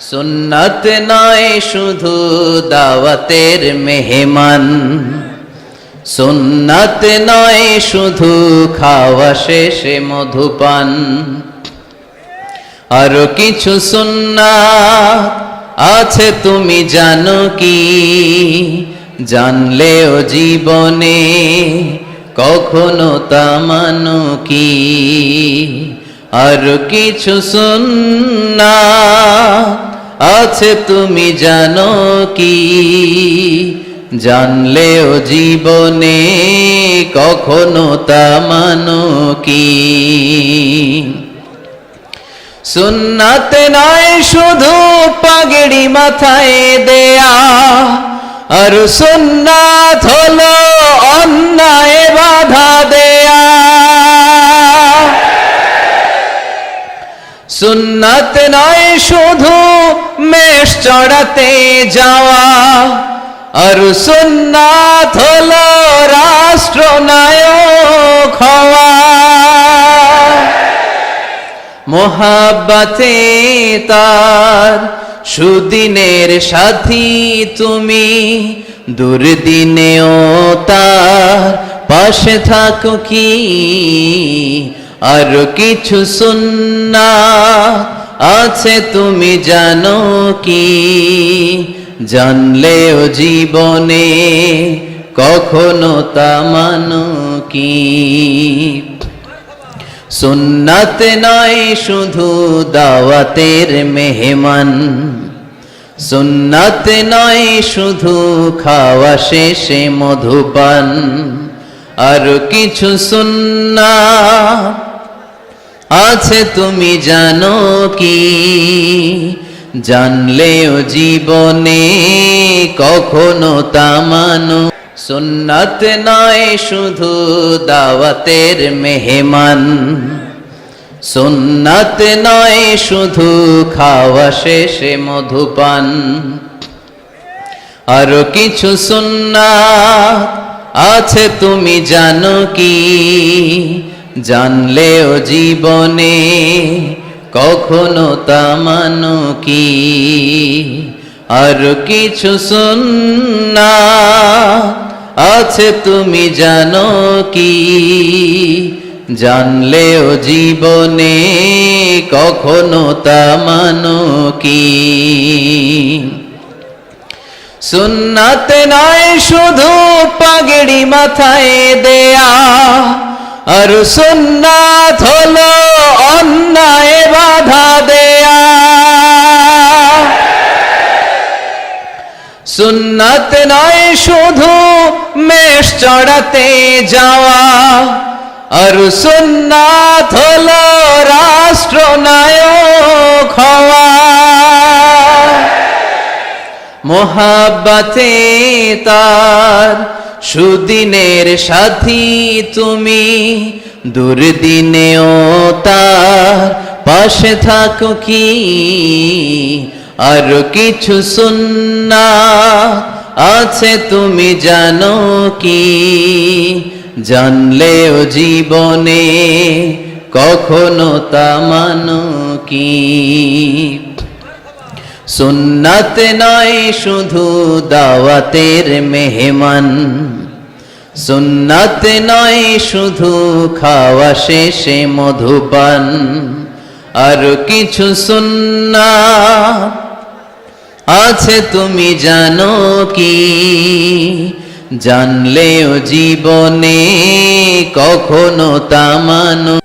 সুন্নাত নয় শুধু দাওয়াতের মেহমান, সুন্নাত নয় শুধু খাওয়া শেষে মধুপান, আরো কিছু সুন্নাত আছে তুমি জানো কি? জানলেও জীবনে কখনো তা মানো কি? আরো কিছু সুন্নাত আছে তুমি জানো কি? জানলেও জীবনে কখনো তা মানো কি? সুন্নাত নয় শুধু পাগড়ি মাথায় দেয়া, আর সুন্নাত হলো অন্যায় বাধা দেয়া। সুন্নাত নয় শুধু মেষ চড়াতে যাওয়া, আর সুন্নাত হলো রাষ্ট্রনায়ক হওয়া। মোহাব্বতে তার সুদিনের সাথী তুমি, দুর্দিনেও তার পাশে থাকো কি? আর কিছু সুন্নাত আছে তুমি জানো কি? জানলেও জীবনে কখনো তা মানো কি? সুন্নাত নয় শুধু দাওয়াতের মেহমান, সুন্নাত নয় শুধু খাওয়া শেষে মধুপান, আর কিছু সুন্নাত আছে তুমি জানো কি? জানলেও জীবনে কখনো তা মানো। সুন্নাত নয় শুধু দাওয়াতের মেহমান, সুন্নাত নয় শুধু খাওয়া শেষে মধুপান, আরো কিছু সুন্নাত আছে তুমি জানো কি? জানলেও জীবনে কখনো তা মানো কি? আর কিছু সুন্নাত আছে তুমি জানো কি? জানলেও জীবনে কখনো তা মানো কি? সুন্নাত নয় শুধু পাগড়ি মাথায় দেয়া, আর সুন্নাত হলো অন্যায় বাধা দেয়া। সুন্নাত নয় শুধু মেষ চড়াতে যাওয়া, আর সুন্নাত হলো রাষ্ট্রনায়ক হওয়া। মোহাব্বতে তার সুদিনের সাথী তুমি, দুর্দিনেও তার পাশে থাকো কি? আর কিছু সুন্নাত আছে তুমি জানো কি? জানলেও জীবনে কখনো তা মানো কি? সুন্নাত নয় শুধু দাওয়াতের মেহমান, সুন্নাত নয় শুধু খাওয়া শেষে মধুপান, আর কিছু সুন্নাত আছে তুমি জানো কি? জানলেও জীবনে কখনো তা মানো।